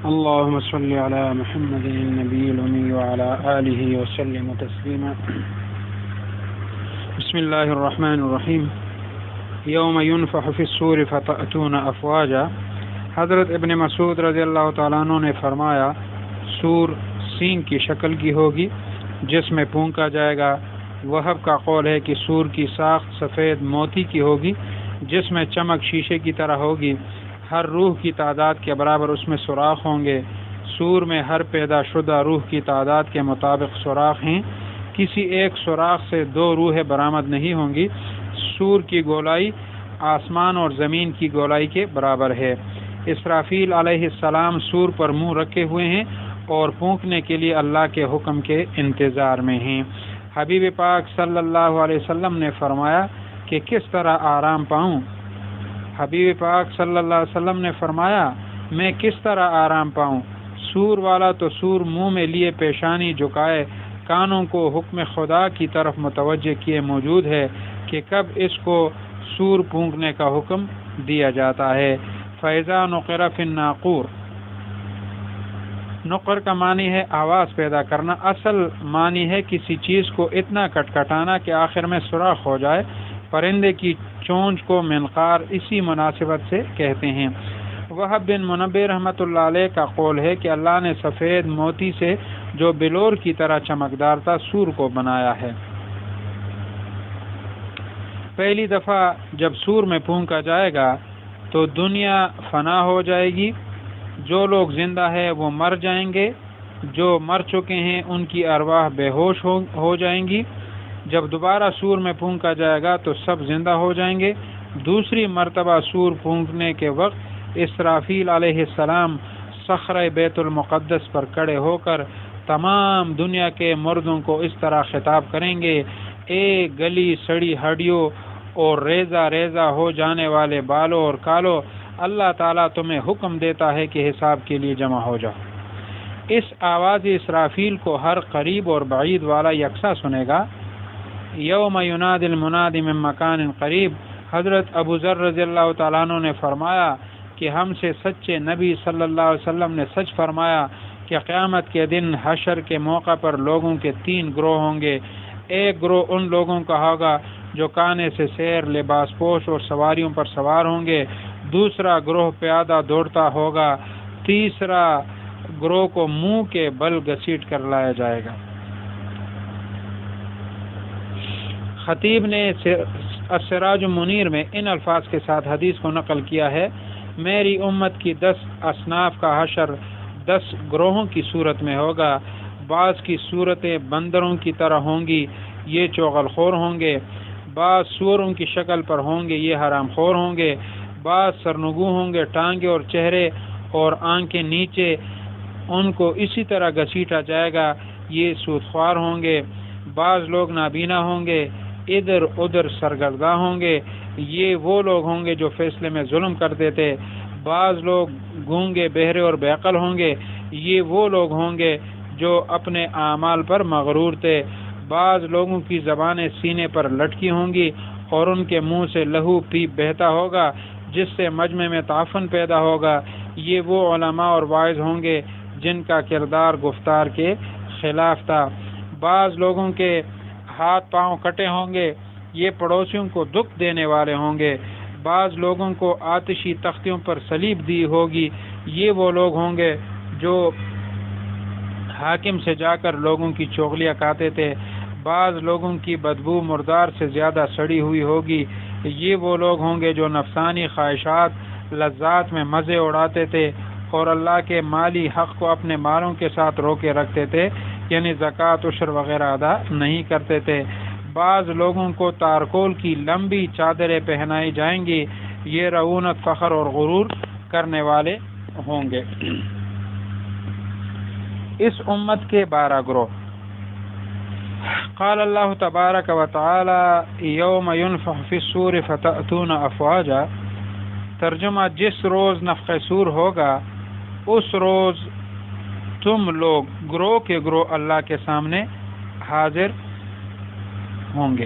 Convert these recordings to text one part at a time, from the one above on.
اللهم صل على محمد النبي الأمي وعلى آله وسلم تسليما. بسم الله الرحمن الرحیم. یوم ينفخ في الصور فتأتون افواجا. حضرت ابن مسعود رضی اللہ تعالیٰ عنہ نے فرمایا سور سینگ کی شکل کی ہوگی جس میں پھونکا جائے گا. وہب کا قول ہے کہ سور کی ساخت سفید موتی کی ہوگی جس میں چمک شیشے کی طرح ہوگی. ہر روح کی تعداد کے برابر اس میں سوراخ ہوں گے. سور میں ہر پیدا شدہ روح کی تعداد کے مطابق سوراخ ہیں. کسی ایک سوراخ سے 2 روحیں برآمد نہیں ہوں گی. سور کی گولائی آسمان اور زمین کی گولائی کے برابر ہے. اسرافیل علیہ السلام سور پر منہ رکھے ہوئے ہیں اور پھونکنے کے لیے اللہ کے حکم کے انتظار میں ہیں. حبیب پاک صلی اللہ علیہ وسلم نے فرمایا کہ کس طرح آرام پاؤں. حبیب پاک صلی اللہ علیہ وسلم نے فرمایا میں کس طرح آرام پاؤں. سور والا تو سور منہ میں لیے پیشانی جھکائے کانوں کو حکم خدا کی طرف متوجہ کیے موجود ہے کہ کب اس کو سور پھونکنے کا حکم دیا جاتا ہے. فیضا نقر فی الناقور. نقر کا معنی ہے آواز پیدا کرنا. اصل معنی ہے کسی چیز کو اتنا کٹکھٹانا کہ آخر میں سوراخ ہو جائے. پرندے کی چونچ کو منقار اسی مناسبت سے کہتے ہیں. وہب بن منبہ رحمۃ اللہ علیہ کا قول ہے کہ اللہ نے سفید موتی سے جو بلور کی طرح چمکدار تھا سور کو بنایا ہے. پہلی دفعہ جب سور میں پھونکا جائے گا تو دنیا فنا ہو جائے گی. جو لوگ زندہ ہیں وہ مر جائیں گے. جو مر چکے ہیں ان کی ارواح بے ہوش ہو جائیں گی. جب دوبارہ سور میں پھونکا جائے گا تو سب زندہ ہو جائیں گے. دوسری مرتبہ سور پھونکنے کے وقت اسرافیل علیہ السلام صخرہ بیت المقدس پر کھڑے ہو کر تمام دنیا کے مردوں کو اس طرح خطاب کریں گے اے گلی سڑی ہڈیوں اور ریزہ ریزہ ہو جانے والے بالوں اور کالوں، اللہ تعالیٰ تمہیں حکم دیتا ہے کہ حساب کے لیے جمع ہو جاؤ. اس آواز اسرافیل کو ہر قریب اور بعید والا یکساں سنے گا. یوم ینادی المنادی من مکان قریب. حضرت ابو ذر رضی اللہ تعالیٰ عنہ نے فرمایا کہ ہم سے سچے نبی صلی اللہ علیہ وسلم نے سچ فرمایا کہ قیامت کے دن حشر کے موقع پر لوگوں کے 3 گروہ ہوں گے. ایک گروہ ان لوگوں کا ہوگا جو کانے سے سیر، لباس پوش اور سواریوں پر سوار ہوں گے. دوسرا گروہ پیادہ دوڑتا ہوگا. تیسرا گروہ کو منہ کے بل گھسیٹ کر لایا جائے گا. خطیب نے السراج منیر میں ان الفاظ کے ساتھ حدیث کو نقل کیا ہے میری امت کی 10 اصناف کا حشر 10 گروہوں کی صورت میں ہوگا. بعض کی صورتیں بندروں کی طرح ہوں گی، یہ چغل خور ہوں گے. بعض سوروں کی شکل پر ہوں گے، یہ حرام خور ہوں گے. بعض سرنگو ہوں گے، ٹانگیں اور چہرے اور آنکھیں نیچے ان کو اسی طرح گھسیٹا جائے گا، یہ سود خوار ہوں گے. بعض لوگ نابینا ہوں گے، ادھر ادھر سرگرداں ہوں گے، یہ وہ لوگ ہوں گے جو فیصلے میں ظلم کرتے تھے. بعض لوگ گونگے بہرے اور بے عقل ہوں گے، یہ وہ لوگ ہوں گے جو اپنے اعمال پر مغرور تھے. بعض لوگوں کی زبانیں سینے پر لٹکی ہوں گی اور ان کے منہ سے لہو پیپ بہتا ہوگا جس سے مجمع میں تعفن پیدا ہوگا، یہ وہ علماء اور واعظ ہوں گے جن کا کردار گفتار کے خلاف تھا. بعض لوگوں کے ہاتھ پاؤں کٹے ہوں گے، یہ پڑوسیوں کو دکھ دینے والے ہوں گے. بعض لوگوں کو آتشی تختیوں پر صلیب دی ہوگی، یہ وہ لوگ ہوں گے جو حاکم سے جا کر لوگوں کی چغلیاں کھاتے تھے. بعض لوگوں کی بدبو مردار سے زیادہ سڑی ہوئی ہوگی، یہ وہ لوگ ہوں گے جو نفسانی خواہشات لذات میں مزے اڑاتے تھے اور اللہ کے مالی حق کو اپنے مالوں کے ساتھ روکے رکھتے تھے، یعنی زکوٰۃ عشر وغیرہ ادا نہیں کرتے تھے. بعض لوگوں کو تارکول کی لمبی چادریں پہنائی جائیں گی، یہ رعونت، فخر اور غرور کرنے والے ہوں گے. اس امت کے 12 گروہ. قال اللہ تبارک و تعالی یوم ینفخ فی الصور فتأتون افواجا. ترجمہ جس روز نفخ صور ہوگا اس روز تم لوگ گروہ کے گروہ اللہ کے سامنے حاضر ہوں گے.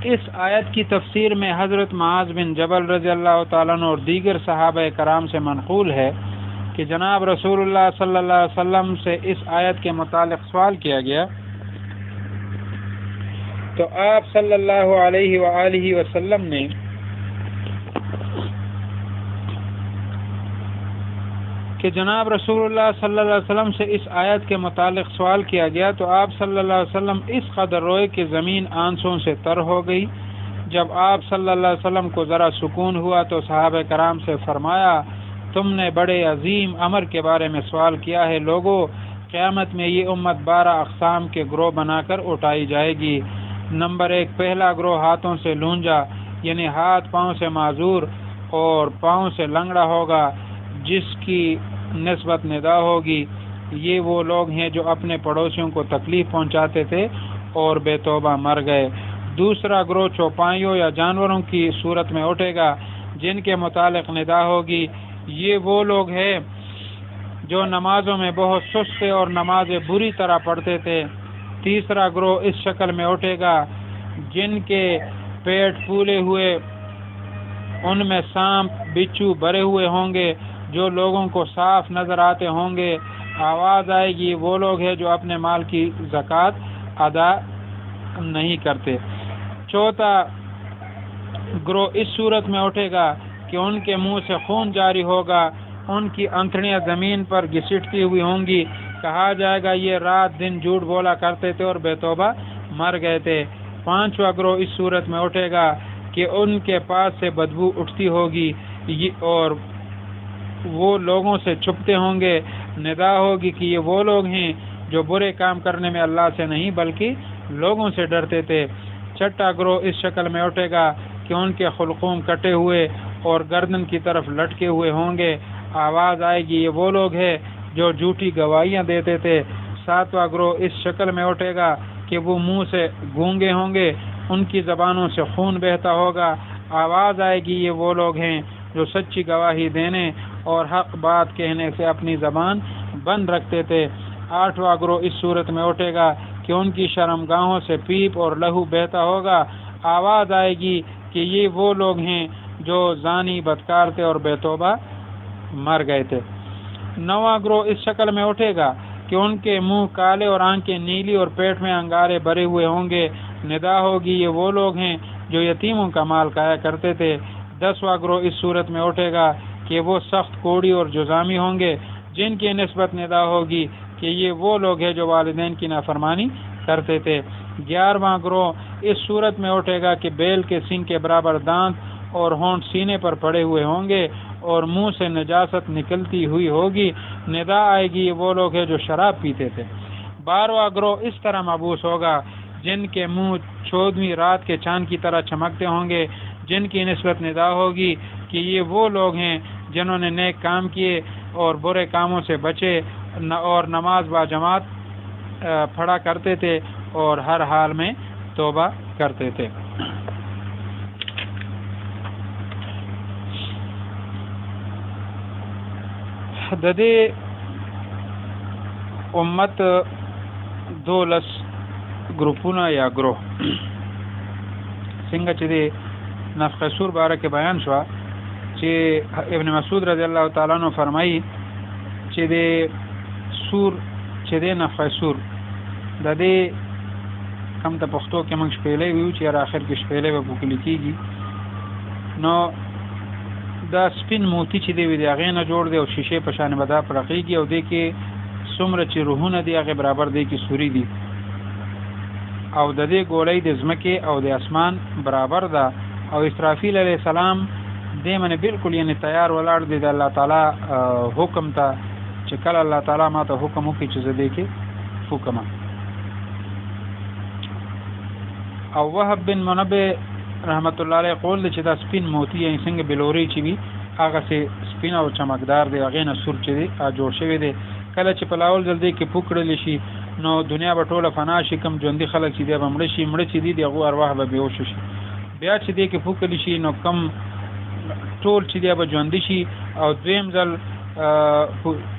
اس آیت کی تفسیر میں حضرت معاذ بن جبل رضی اللہ تعالیٰ عنہ اور دیگر صحابہ کرام سے منقول ہے کہ جناب رسول اللہ صلی اللہ علیہ وسلم سے اس آیت کے متعلق سوال کیا گیا، تو آپ صلی اللہ علیہ وآلہ وسلم نے کہ جناب رسول اللہ صلی اللہ علیہ وسلم سے اس آیت کے متعلق سوال کیا گیا، تو آپ صلی اللہ علیہ وسلم اس قدر روئے کہ زمین آنسوں سے تر ہو گئی۔ جب آپ صلی اللہ علیہ وسلم کو ذرا سکون ہوا تو صحابہ کرام سے فرمایا، تم نے بڑے عظیم امر کے بارے میں سوال کیا ہے۔ لوگوں، قیامت میں یہ امت 12 اقسام کے گروہ بنا کر اٹھائی جائے گی۔ نمبر 1، پہلا گروہ ہاتھوں سے لونجا، یعنی ہاتھ پاؤں سے معذور اور پاؤں سے لنگڑا ہوگا، جس کی نسبت ندا ہوگی۔ یہ وہ لوگ ہیں جو اپنے پڑوسیوں کو تکلیف پہنچاتے تھے اور بے توبہ مر گئے۔ دوسرا گروہ چوپائیوں یا جانوروں کی صورت میں اٹھے گا، جن کے متعلق ندا ہوگی۔ یہ وہ لوگ ہیں جو نمازوں میں بہت سست تھے اور نمازیں بری طرح پڑھتے تھے۔ تیسرا گروہ اس شکل میں اٹھے گا، جن کے پیٹ پھولے ہوئے، ان میں سانپ بچھو بھرے ہوئے ہوں گے، جو لوگوں کو صاف نظر آتے ہوں گے۔ آواز آئے گی، وہ لوگ ہیں جو اپنے مال کی زکوٰۃ ادا نہیں کرتے۔ چوتھا گروہ اس صورت میں اٹھے گا کہ ان کے منہ سے خون جاری ہوگا، ان کی انتڑیاں زمین پر گھسیٹتی ہوئی ہوں گی۔ کہا جائے گا، یہ رات دن جھوٹ بولا کرتے تھے اور بے توبہ مر گئے تھے۔ پانچواں گروہ اس صورت میں اٹھے گا کہ ان کے پاس سے بدبو اٹھتی ہوگی اور وہ لوگوں سے چھپتے ہوں گے۔ ندا ہوگی کہ یہ وہ لوگ ہیں جو برے کام کرنے میں اللہ سے نہیں بلکہ لوگوں سے ڈرتے تھے۔ چھٹا گروہ اس شکل میں اٹھے گا کہ ان کے خلقوم کٹے ہوئے اور گردن کی طرف لٹکے ہوئے ہوں گے۔ آواز آئے گی، یہ وہ لوگ ہیں جو جھوٹی گواہیاں دیتے تھے۔ ساتواں گروہ اس شکل میں اٹھے گا کہ وہ منہ سے گونگے ہوں گے، ان کی زبانوں سے خون بہتا ہوگا۔ آواز آئے گی، یہ وہ لوگ ہیں جو سچی گواہی دینے اور حق بات کہنے سے اپنی زبان بند رکھتے تھے۔ آٹھواں گروہ اس صورت میں اٹھے گا کہ ان کی شرمگاہوں سے پیپ اور لہو بہتا ہوگا۔ آواز آئے گی کہ یہ وہ لوگ ہیں جو زانی، بدکار تھے اور بے توبہ مر گئے تھے۔ نواں گروہ اس شکل میں اٹھے گا کہ ان کے منہ کالے اور آنکھیں نیلی اور پیٹ میں انگارے بھرے ہوئے ہوں گے۔ ندا ہوگی، یہ وہ لوگ ہیں جو یتیموں کا مال کھایا کرتے تھے۔ 10واں گروہ اس صورت میں اٹھے گا کہ وہ سخت کوڑی اور جزامی ہوں گے، جن کی نسبت ندا ہوگی کہ یہ وہ لوگ ہیں جو والدین کی نافرمانی کرتے تھے۔ 11واں گروہ اس صورت میں اٹھے گا کہ بیل کے سینگ کے برابر دانت اور ہونٹ سینے پر پڑے ہوئے ہوں گے اور منہ سے نجاست نکلتی ہوئی ہوگی۔ ندا آئے گی، یہ وہ لوگ ہیں جو شراب پیتے تھے۔ 12واں گروہ اس طرح مبعوث ہوگا، جن کے منہ 14ویں رات کے چاند کی طرح چمکتے ہوں گے، جن کی نسبت ندا ہوگی کہ یہ وہ لوگ ہیں جنہوں نے نیک کام کیے اور برے کاموں سے بچے اور نماز با جماعت پڑھا کرتے تھے اور ہر حال میں توبہ کرتے تھے۔ د دې امت 12 گروپونه یا گروه څنګه چې د نفخ سور باره کې بیان شو، چې ابن مسعود رضی الله تعالی عنہ فرمایي چې د سور چې د نفخ سور د دې هم ته پښتو کې موږ شپېلې ویو چې اخر کې شپېلې به وکړل کېږي، نو دا سپین موتی چې دی د هغې نه جوړ دی او شیشې په شان به دا پرقېږي او دې کې څومره چې روحونه دي هغې برابر دی کې سوري دي او د دې ګولۍ د ځمکې او د اسمان برابر ده او اسرافیل علیه السلام دې منې بالکل یعنی تیار ولاړ دی د الله تعالی حکم ته چې کله الله تعالی ما ته حکم وکړي چې زه دې کې فوکمه. او وهب بن منبه رحمت الله علیه قول دی چې دا سپین موتی یعنی څنګه بلوري چې وي هغه سي سپین او چمکدار دی، هغې نه سور چې دی جوړ شوی دی. کله چې په لاول ځل دی کې پوکړلی شي نو دنیا به ټوله فنا شي، کم ژوندي خلک چې دی به مړه شي، مړه چې دي د هغو ارواح به بېهوش شي. بیا چې دی کې پوکلی شي نو کم ټول چې دی به ژوندي شي او دویم ځل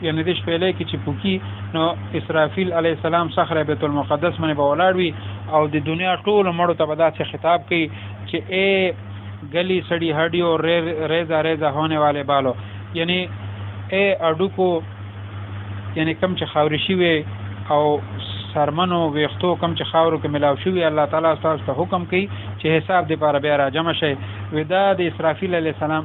یعنی د شپېلۍ کې چې پوکي نو اسرافیل علیه السلام صخره بیت المقدس باندې به ولاړ وي او د دنیا ټولو مړو ته به داسې خطاب کوي چې اے گلی سڑی ہڈی اور ریزہ ریزہ ہونے والے بالو، یعنی اډوکو یعنی کم چې خاورې شوي او سرمنو ویختو کم چې خاورو کې ملاو شوي الله تعالی تاسو ته حکم کوي چې حساب دې لپاره بیا را جمع شي. ودا د اسرافیل علیه السلام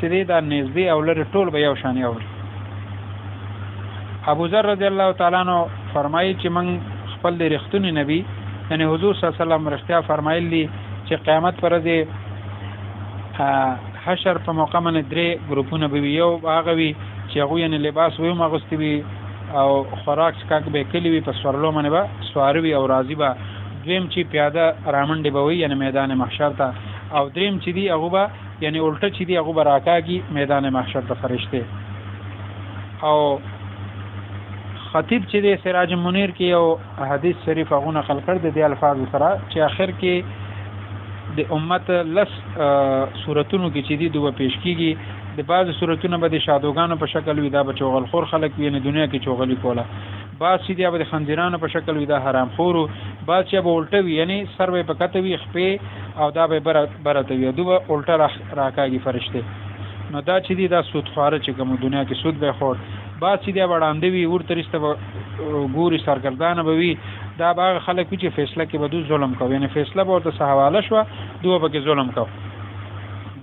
چې دی دا نږدې او لرې ټول به یو شان اوري. ابو ذر رضی الله تعالی عنہ فرمایي چې من خپل د رښتونی نبی یعنی حضور صلی الله علیه وسلم رښتیا فرمایلی چې قیامت پر ورځ حشر په موقع باندې 3 ګروپونه به وي. یو هغه وي چې هغه یې لباس وي مغستی وي او خوراک سکاک به کلی وي په سوارلو باندې به سواروي او راضي به. دویم چې پیاده رامنډي به وي یعنی میدان محشر ته. او دریم چې دی هغه به یعنی الټه چې دی هغه به راکاږي میدان محشر ته فرشته. او خطیب چې دی سراج منیر کې یو حدیث شریف هغه نقل کړ د دې الفاظ سره چې آخر کې د امت لس سورتونو کې چې دی دوه پیش کیږي. د بعض سورتونو به د شادوګانو په شکل وي دا به چوغل خور خلک وي نه دنیا کې چوغلی کوله. بعض چې دی به د خنزیرانو په شکل وي دا حرام خورو. بعض چې به الټه وي یعنی سر به پکته وي خپې او دا به برته وي دوه الټه راکاږي فرشته. نو دا چې دی دا سود خواره چې کوم دنیا کې سود به خور. بعض چې دی وړاندې وي ورترسته ګوري سرګردانه به وي دا باغ خلک چې فیصله کې بدو ظلم کوي یعنی فیصله به ورته حواله شو دوه به کې ظلم کوي.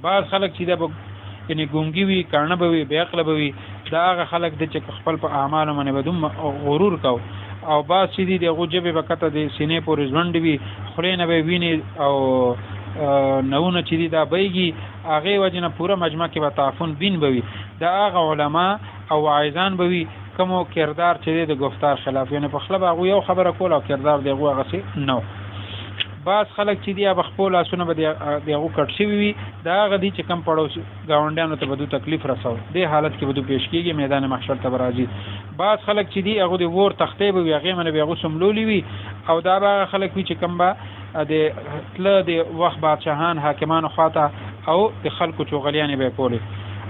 بعض خلک چې دا یعنی ګونګي وي کارنه به وي بے عقل به وي دا هغه خلک د چې خپل په اعمالو باندې بدوم غرور کو. او بعض چې دی دغه جبه وکته د سینې پورې ځوند وي خلینه به ویني او نوونه چې دی دا بیږي هغه وجنه پوره مجمع کې به تعفن بین بوي. دا هغه علما او واعظان بوي کومو کردار چې د گفتار خلاف یعنی په خلاف هغه یو خبره کول او کردار دغه هغه څه نو. بعض خلک چې دی به خپل اسونه به دغه کټ شي وي دا غدي چې کم پړوس گاونډیانو ته بدو تکلیف رسو د حالت کې بدو پیش کیږي میدان محشر ته راځي. بعض خلک چې دی هغه د ور تختې به هغه منه به هغه سملولي وي او دا به خلک وي چې کم به د تل د وخت بادشاهان حاکمان خواته او د خلکو چوغلیانې به کولې.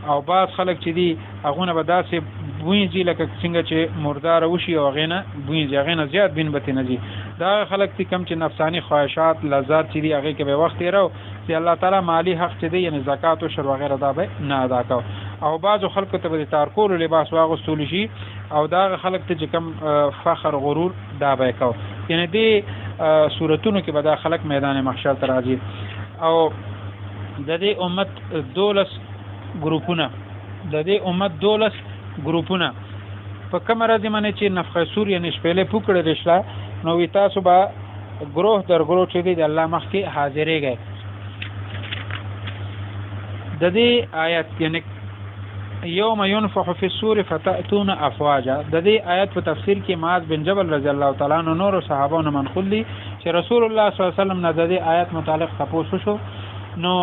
او بعض خلک چې دی هغه به داسې بوینځي لکه څنګه چې مردار وشي او غینه بوینځي غینه زیات بین بته نه دي. دا خلک چې کم چې نفسانی خواهشات لذات چې دی هغه کې به وخت یې چې الله تعالی مالی حق چې دی یعنی زکات او شر وغیرہ دا به نه ادا کو. او بعض خلکو ته به تارکول لباس واغستول شي او دا خلک ته چې کم فخر غرور دا به کو یعنی دی صورتونو کې به دا خلک میدان محشر ته راځي. او د دې امت 12 ګروپونه د دې امت 12 ګروپونه په کوم راځي باندې چې نفخه سور یعنی شپېلې پوکړې رښلا نو وی تاسو به گروه در گروه چې دی د الله مخ کې حاضرېږي. د دې آیت یعنی یوم ينفخ فی الصور فتاتون افواجا د دې آیت په تفسیر کې معاذ بن جبل رضی الله تعالی عنہ نور صحابانو منقول دي چې رسول الله صلی الله علیه وسلم نه د دې آیت متعلق تاسو شو نو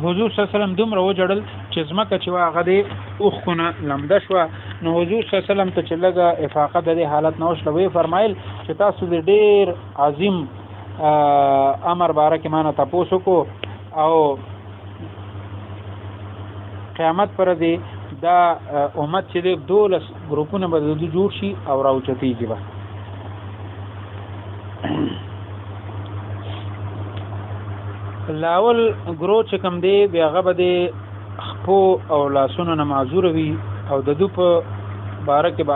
حضور صلی الله علیه وسلم دومره وجړل چې زمکه چې هغه دې اوخونه لمده شو. نو حضور صلی الله علیه وسلم ته چې لګه افاقه د دې حالت نوښ لوي فرمایل چې تاسو دې ډېر عظیم امر باره کې مانه تاسو کو او قیامت پر دې دا امت چې د 12 ګروپونه به جوړ شي او راوچتيږي به. لاول ګرو چې کم دی هغه به د خپو او لاسونو نه معذور وي او د دو په باره کې به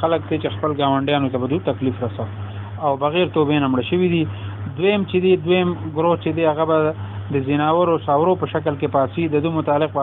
خلک ته چې خپل گاونډیانو ته به تکلیف رسو او بغیر توبې نه مړ شوي دي. دویم چې دی دویم ګرو چې دی هغه به د زناور او ساورو په شکل کې پاسي د دو متعلق به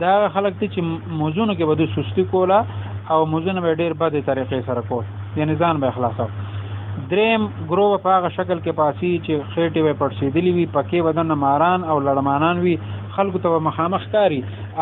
دا خلک ته چې موزونو کې به د سستی کولا او موزونه به ډیر بده طریقې سره کول یعنی ځان به اخلاصو. دریم ګرو په هغه شکل کې پاسي چې خېټې به پړسېدلې وي پکې بدن ماران او لړمانان وي خلکو ته مخامخ کاری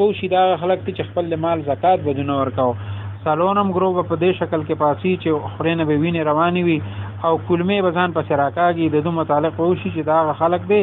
به وشي دا خلک ته چې خپل مال زکات بدون ورکاو. سالونم ګرو په دې شکل کې پاسي چې خورینه به ویني رواني وي او کلمې بزان پس راکاږي د دو متعلق وشي چې دا خلک دی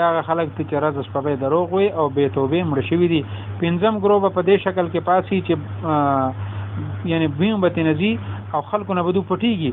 دا خلک ته چرز په دروغ وي او به توبې مړ شوي دي. پنځم ګرو په دې شکل کې پاسي چې یعنی بیم به تنزي او خلکو نه بدو پټیږي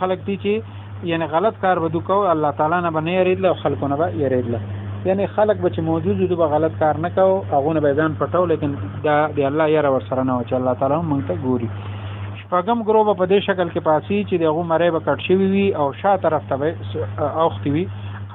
خلک دي چې یعنی غلط کار بدو کو الله تعالی نه بنه یریدل او خلکو نه به یریدل یعنی خلک به چې موجود دي به غلط کار نه کو هغه نه به ځان پټاو لیکن دا دی الله یې ور سره نه و چې الله تعالی مونږ ته ګوري. شپږم ګروه په دې شکل کې پاسي چې دغه مړې به کټ شوی وي او شا طرف ته به اوختي وي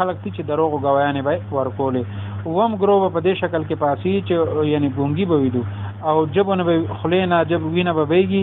خلک چې دروغ غوایانه به ورکولې. وم گروه په دې شکل کې پاسی چې یعنی ګونګي به ویدو او جبونه به خلینا جب وینه به بیږي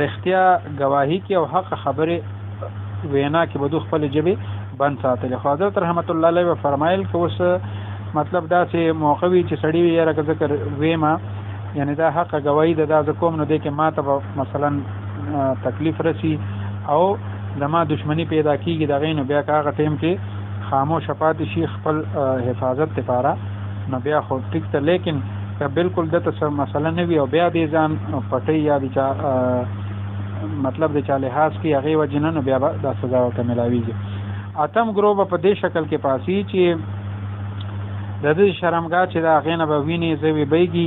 رښتیا گواهی کې او حق خبره وینا کې به خپل جبه بند ساتل. حضرت رحمت الله علیه فرمایل که اوس مطلب دا چې موقوي چې سړی وي را ذکر وېما یعنی دا حق گواہی دا کوم نو دې کې ما ته مثلا تکلیف رسی او زما دشمنی پیدا کیږي دا غینو بیا کاغه ټیم کې خاموش پاتې شي خپل حفاظت لپاره نو بیا خو ټیک ته، لیکن که بالکل دته مثلا نه وي او بیا دې ځان پټي یا دې مطلب د چا لحاظ کې هغه وجنه نو بیا دا سزا ورته ملاويږي. اتم گروه په دې شکل کې پاسي چې د دې شرمګاه چې دا غینه به ویني زوی بیږي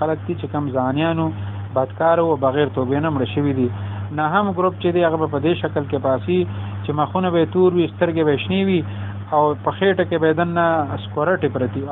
خلک دي چې کم ځانیانو بدکار او بغیر توبې نه مړ شوي دي. نه هم ګروپ چې دی هغه په دې شکل کې پاسي چې مخونه به تور وي سترګې به شنې وي او په خېټه کې به دنه سکورټ پرتی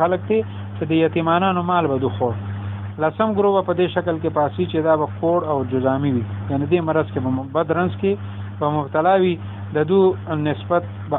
خلک دي چې د یتیمانو مال به دوخور. لسم گروه په دې شکل کې پاسی چې دا به کوړ او جزامی وي یعنی دې مرض کې به بد رنځ کې به مبتلا وي د دو نسبت به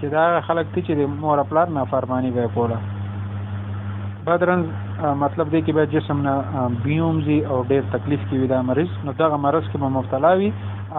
چې دا خلک دي چې د مور خپل نافرمانی به کوله. بد رنځ مطلب دی کې به جسم نه بیومزي او ډېر تکلیف کې وي دا مریض نو دغه مرض کې به مبتلا وي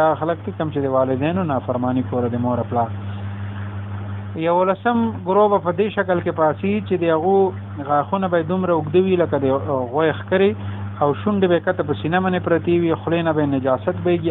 دا خلک دي کم چې د والدینو نافرمانی کوله د مور خپل. یو لسم گروه په دې شکل کې پاسی چې دغه غاخونه به دومره وګدوي لکه د غوښ کړي او شونډې به کته په سینه باندې پرتی وي خلینه به نجاست بهږي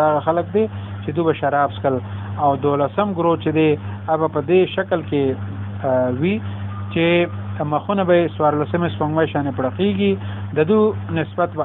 دا خلک دي چې دوی به شراب سکل. او دولسم گروه چې دی اب په دې شکل کې وی چې مخونه به سوارلسمه سپنګوي شانه پړقېږي د دو نسبت به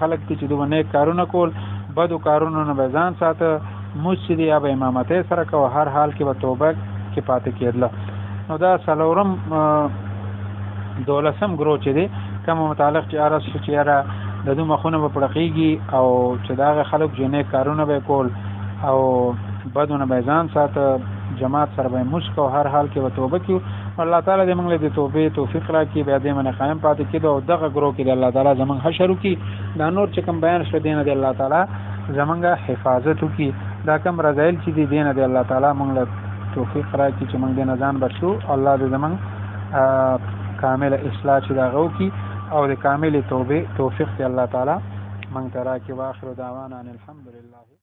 خلک دي چې دوی نه کارونه کول بدو کارونو نه به ځان ساته مسجدی یا به امامت سره کو هر حال کې به توبه کې پاتې کېدل. نو دا سلورم دولسم گروه چې دی کوم متعلق چې ارس چې را د دو مخونه په پړقېږي او چې دا خلک جنې کارونه به کول او بدونه به ځان ساته جماعت سره به مسک او هر حال کې به توبه کیو. الله تعالی دې موږ له توبې توفیق راکړي بیا دې باندې قائم پاتې کېدو او دغه گروه کې الله تعالی زمونږ حشر وکړي دا نور چې کوم بیان شو دینه دې الله تعالی زمونږه حفاظت وکړي دا کوم رضایل چې دې دینه دې الله تعالی موږ له توفیق راکړي چې موږ دې نه ځان بچو الله دې زمونږ کامل اصلاح چې دا غو کی او د کامل توبه توفیق دې الله تعالی موږ ته راکړي. واخر دعوانا ان الحمدلله.